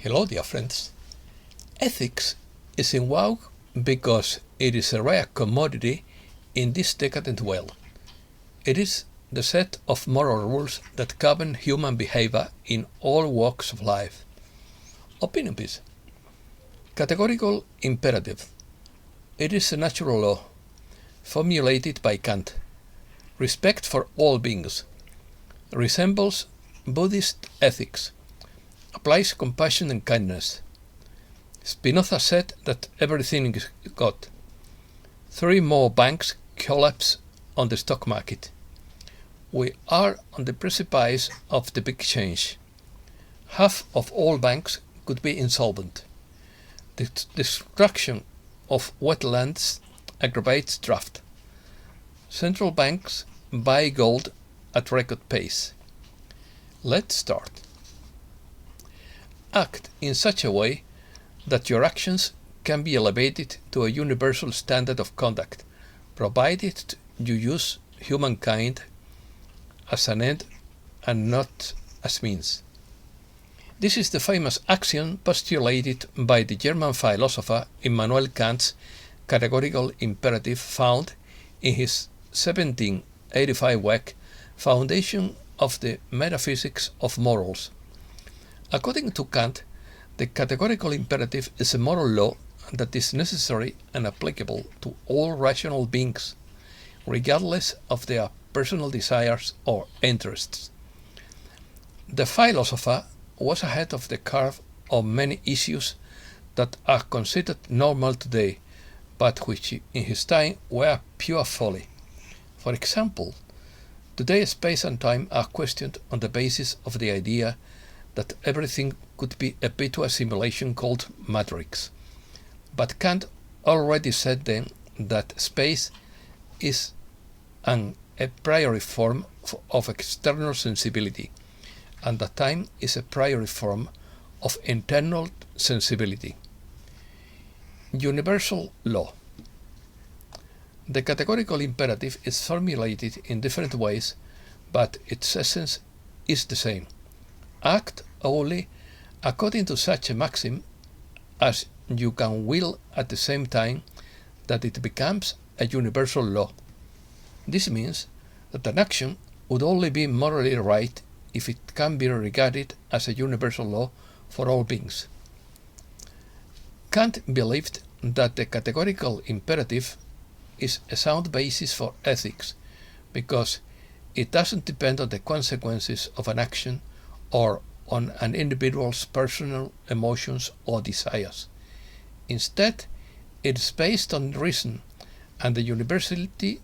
Hello, dear friends. Ethics is in vogue because it is a rare commodity in this decadent world. It is the set of moral rules that govern human behavior in all walks of life. Opinion piece. Categorical imperative. It is a natural law, formulated by Kant. Respect for all beings. Resembles Buddhist ethics. Applies compassion and kindness. Spinoza said that everything is God. 3 more banks collapse on the stock market. We are on the precipice of the big change. Half of all banks could be insolvent. The destruction of wetlands aggravates drought. Central banks buy gold at record pace. Let's start. Act in such a way that your actions can be elevated to a universal standard of conduct, provided you use humankind as an end and not as means. This is the famous axiom postulated by the German philosopher Immanuel Kant's Categorical Imperative, found in his 1785 work Foundation of the Metaphysics of Morals. According to Kant, the categorical imperative is a moral law that is necessary and applicable to all rational beings, regardless of their personal desires or interests. The philosopher was ahead of the curve on many issues that are considered normal today, but which in his time were pure folly. For example, today space and time are questioned on the basis of the idea that everything could be a bit of a simulation called matrix. But Kant already said then that space is a priori form of external sensibility, and that time is a priori form of internal sensibility. Universal law. The categorical imperative is formulated in different ways, but its essence is the same. Act only according to such a maxim as you can will at the same time that it becomes a universal law. This means that an action would only be morally right if it can be regarded as a universal law for all beings. Kant believed that the categorical imperative is a sound basis for ethics because it doesn't depend on the consequences of an action or on an individual's personal emotions or desires. Instead, it is based on reason and the universality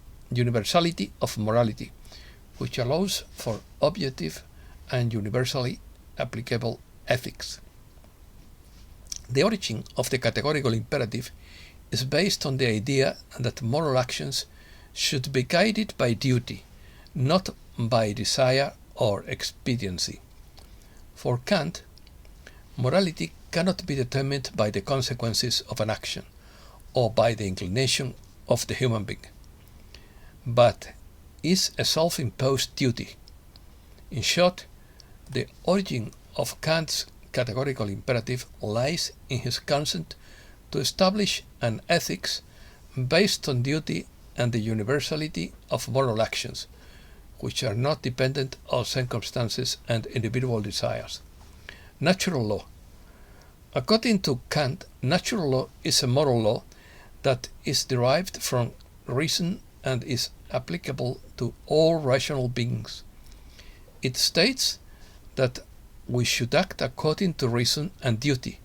of morality, which allows for objective and universally applicable ethics. The origin of the categorical imperative is based on the idea that moral actions should be guided by duty, not by desire or expediency. For Kant, morality cannot be determined by the consequences of an action or by the inclination of the human being, but is a self-imposed duty. In short, the origin of Kant's categorical imperative lies in his consent to establish an ethics based on duty and the universality of moral actions, which are not dependent on circumstances and individual desires. Natural law. According to Kant, natural law is a moral law that is derived from reason and is applicable to all rational beings. It states that we should act according to reason and duty,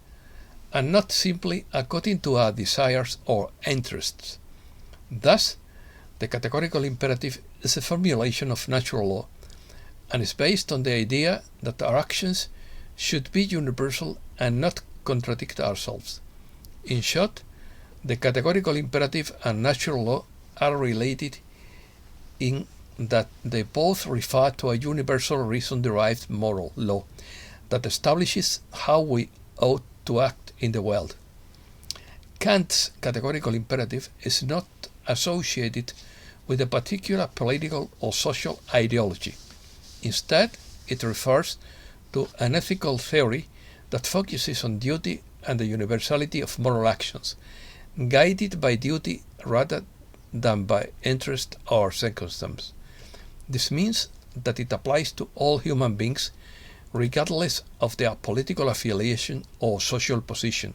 and not simply according to our desires or interests. Thus, the categorical imperative is a formulation of natural law and is based on the idea that our actions should be universal and not contradict ourselves. In short, the categorical imperative and natural law are related in that they both refer to a universal reason-derived moral law that establishes how we ought to act in the world. Kant's categorical imperative is not associated with a particular political or social ideology. Instead, it refers to an ethical theory that focuses on duty and the universality of moral actions, guided by duty rather than by interest or circumstance. This means that it applies to all human beings regardless of their political affiliation or social position,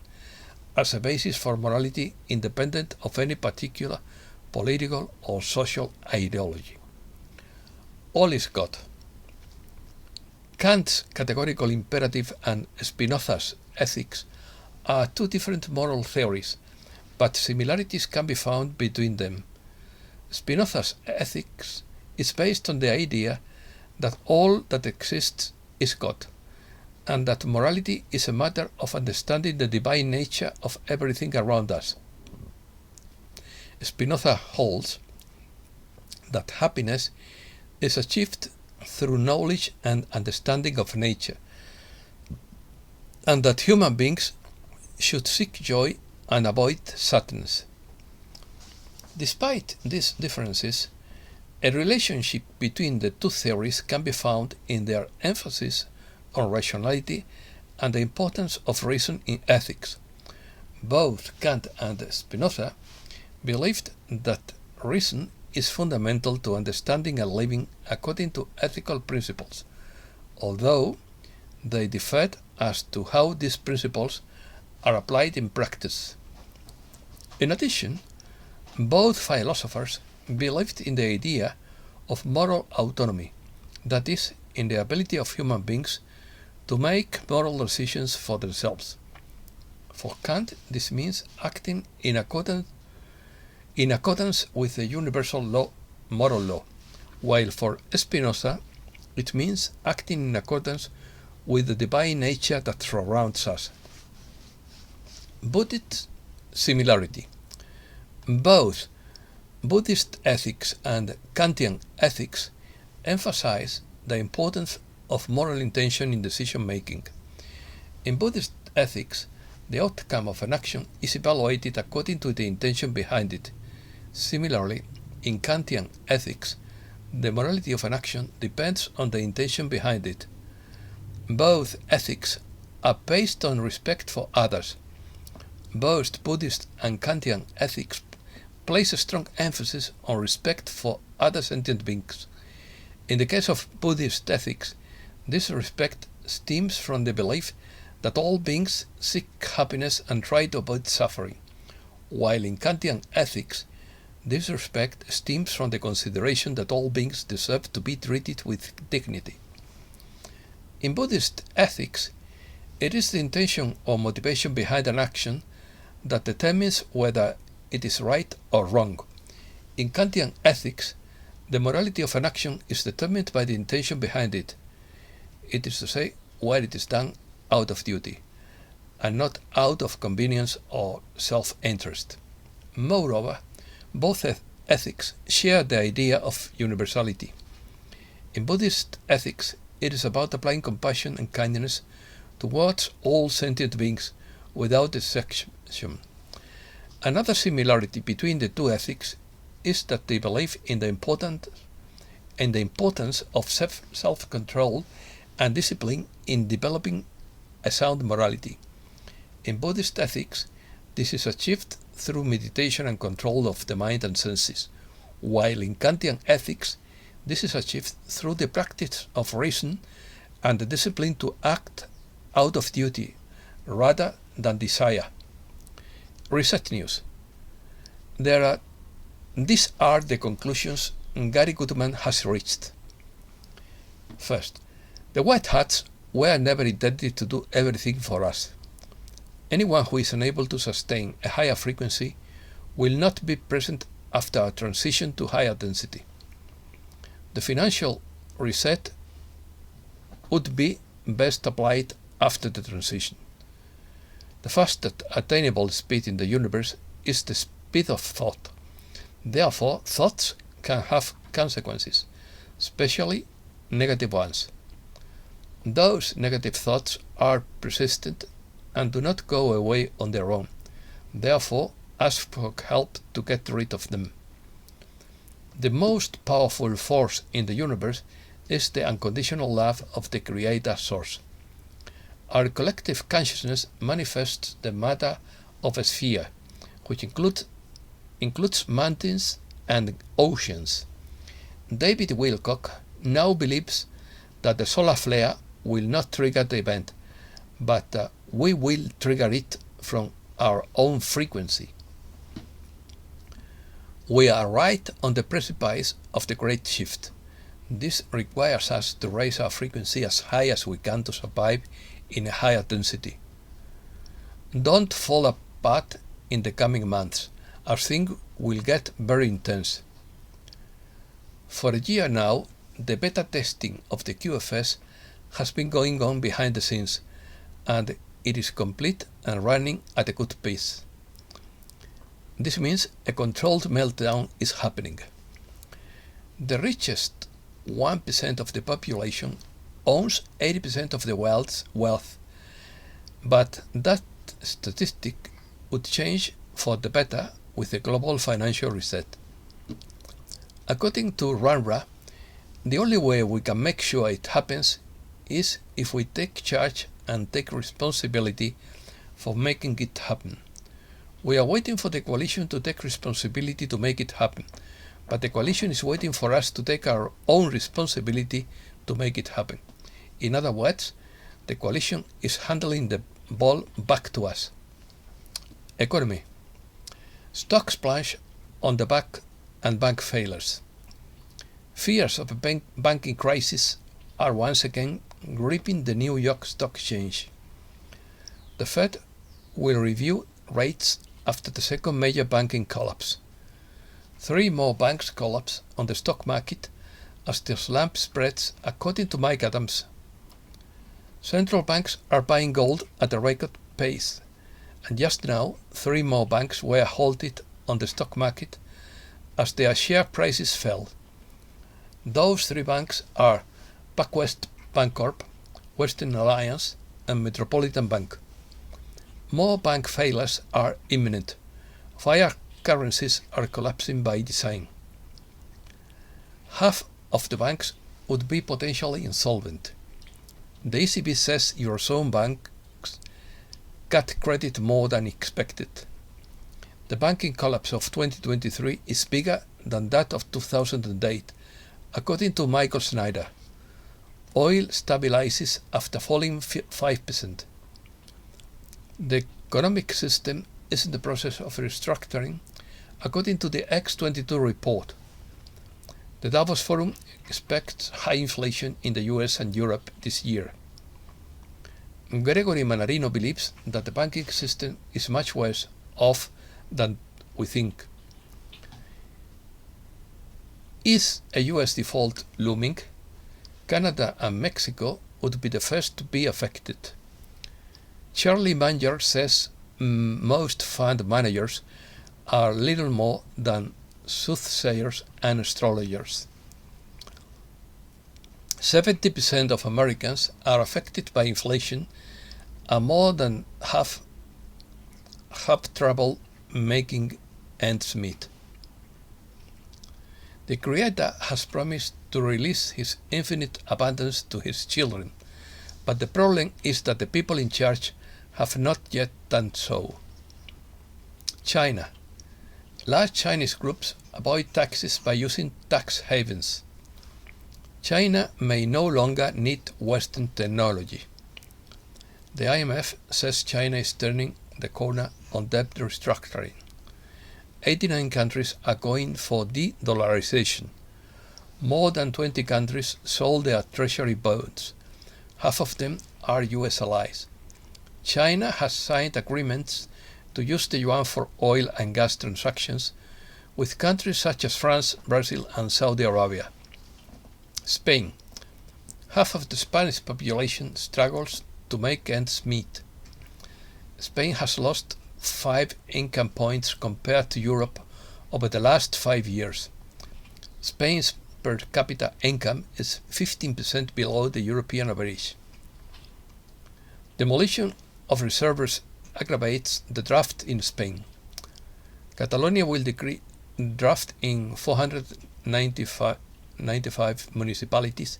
as a basis for morality independent of any particular political or social ideology. All is God. Kant's categorical imperative and Spinoza's ethics are two different moral theories, but similarities can be found between them. Spinoza's ethics is based on the idea that all that exists is God, and that morality is a matter of understanding the divine nature of everything around us. Spinoza holds that happiness is achieved through knowledge and understanding of nature, and that human beings should seek joy and avoid sadness. Despite these differences, a relationship between the two theories can be found in their emphasis on rationality and the importance of reason in ethics. Both Kant and Spinoza believed that reason is fundamental to understanding and living according to ethical principles, although they differed as to how these principles are applied in practice. In addition, both philosophers believed in the idea of moral autonomy, that is, in the ability of human beings to make moral decisions for themselves. For Kant, this means acting in accordance with the universal law, moral law, while for Spinoza it means acting in accordance with the divine nature that surrounds us. Buddhist similarity. Both Buddhist ethics and Kantian ethics emphasize the importance of moral intention in decision making. In Buddhist ethics, the outcome of an action is evaluated according to the intention behind it. Similarly, in Kantian ethics, the morality of an action depends on the intention behind it. Both ethics are based on respect for others. Both Buddhist and Kantian ethics place a strong emphasis on respect for other sentient beings. In the case of Buddhist ethics, this respect stems from the belief that all beings seek happiness and try to avoid suffering, while in Kantian ethics, this respect stems from the consideration that all beings deserve to be treated with dignity. In Buddhist ethics, it is the intention or motivation behind an action that determines whether it is right or wrong. In Kantian ethics, the morality of an action is determined by the intention behind it. It is to say, where it is done out of duty, and not out of convenience or self-interest. Moreover, both ethics share the idea of universality. In Buddhist ethics, it is about applying compassion and kindness towards all sentient beings without exception. Another similarity between the two ethics is that they believe in the importance of self-control and discipline in developing a sound morality. In Buddhist ethics, this is achieved through meditation and control of the mind and senses, while in Kantian ethics, this is achieved through the practice of reason and the discipline to act out of duty rather than desire. Research news. These are the conclusions Gary Goodman has reached. First, the white hats were never intended to do everything for us. Anyone who is unable to sustain a higher frequency will not be present after a transition to higher density. The financial reset would be best applied after the transition. The fastest attainable speed in the universe is the speed of thought. Therefore, thoughts can have consequences, especially negative ones. Those negative thoughts are persistent and do not go away on their own. Therefore, ask for help to get rid of them. The most powerful force in the universe is the unconditional love of the Creator Source. Our collective consciousness manifests the matter of a sphere, which includes mountains and oceans. David Wilcock now believes that the solar flare will not trigger the event, but we will trigger it from our own frequency. We are right on the precipice of the great shift. This requires us to raise our frequency as high as we can to survive in a higher density. Don't fall apart in the coming months, as things will get very intense. For a year now, the beta testing of the QFS has been going on behind the scenes, and it is complete and running at a good pace. This means a controlled meltdown is happening. The richest 1% of the population owns 80% of the wealth, but that statistic would change for the better with the global financial reset. According to Ranra, the only way we can make sure it happens is if we take charge and take responsibility for making it happen. We are waiting for the coalition to take responsibility to make it happen, but the coalition is waiting for us to take our own responsibility to make it happen. In other words, the coalition is handling the ball back to us. Economy. Stocks plunge on the back and bank failures. Fears of a banking crisis are once again gripping the New York Stock Exchange. The Fed will review rates after the second major banking collapse. 3 more banks collapse on the stock market as the slump spreads, according to Mike Adams. Central banks are buying gold at a record pace, and just now 3 more banks were halted on the stock market as their share prices fell. Those 3 banks are PacWest Bancorp, Western Alliance, and Metropolitan Bank. More bank failures are imminent. Fiat currencies are collapsing by design. Half of the banks would be potentially insolvent. The ECB says Eurozone banks cut credit more than expected. The banking collapse of 2023 is bigger than that of 2008, according to Michael Snyder. Oil stabilizes after falling 5%. The economic system is in the process of restructuring, according to the X22 report. The Davos Forum expects high inflation in the US and Europe this year. Gregory Manarino believes that the banking system is much worse off than we think. Is a US default looming? Canada and Mexico would be the first to be affected. Charlie Munger says most fund managers are little more than soothsayers and astrologers. 70% of Americans are affected by inflation, and more than half have trouble making ends meet. The Creator has promised to release His infinite abundance to His children, but the problem is that the people in charge have not yet done so. China. Large Chinese groups avoid taxes by using tax havens. China may no longer need Western technology. The IMF says China is turning the corner on debt restructuring. 89 countries are going for de-dollarization. More than 20 countries sold their treasury bonds. Half of them are US allies. China has signed agreements to use the yuan for oil and gas transactions with countries such as France, Brazil, and Saudi Arabia. Spain. Half of the Spanish population struggles to make ends meet. Spain has lost 5 income points compared to Europe over the last 5 years. Spain's per capita income is 15% below the European average. Demolition of reserves aggravates the drought in Spain. Catalonia will decree drought in 495 municipalities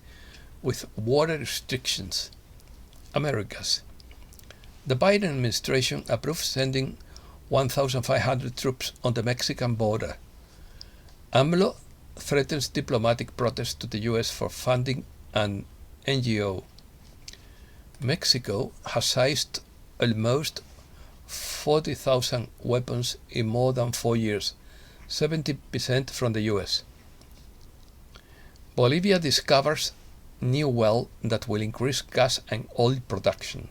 with water restrictions. Americas. The Biden administration approved sending 1,500 troops on the Mexican border. AMLO threatens diplomatic protest to the US for funding an NGO. Mexico has seized almost 40,000 weapons in more than 4 years, 70% from the US. Bolivia discovers new well that will increase gas and oil production.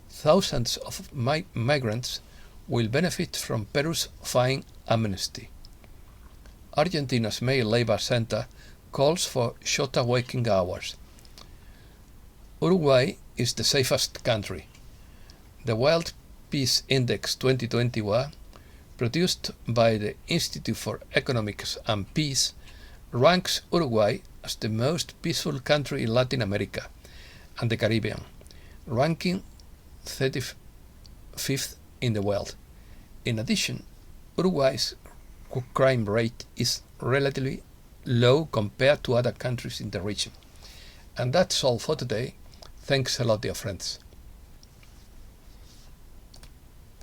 Thousands of migrants will benefit from Peru's fine amnesty. Argentina's male labor center calls for shorter working hours. Uruguay is the safest country. The World Peace Index 2021, produced by the Institute for Economics and Peace, ranks Uruguay as the most peaceful country in Latin America and the Caribbean, ranking 35th in the world. In addition, Uruguay's crime rate is relatively low compared to other countries in the region. And that's all for today. Thanks a lot, dear friends.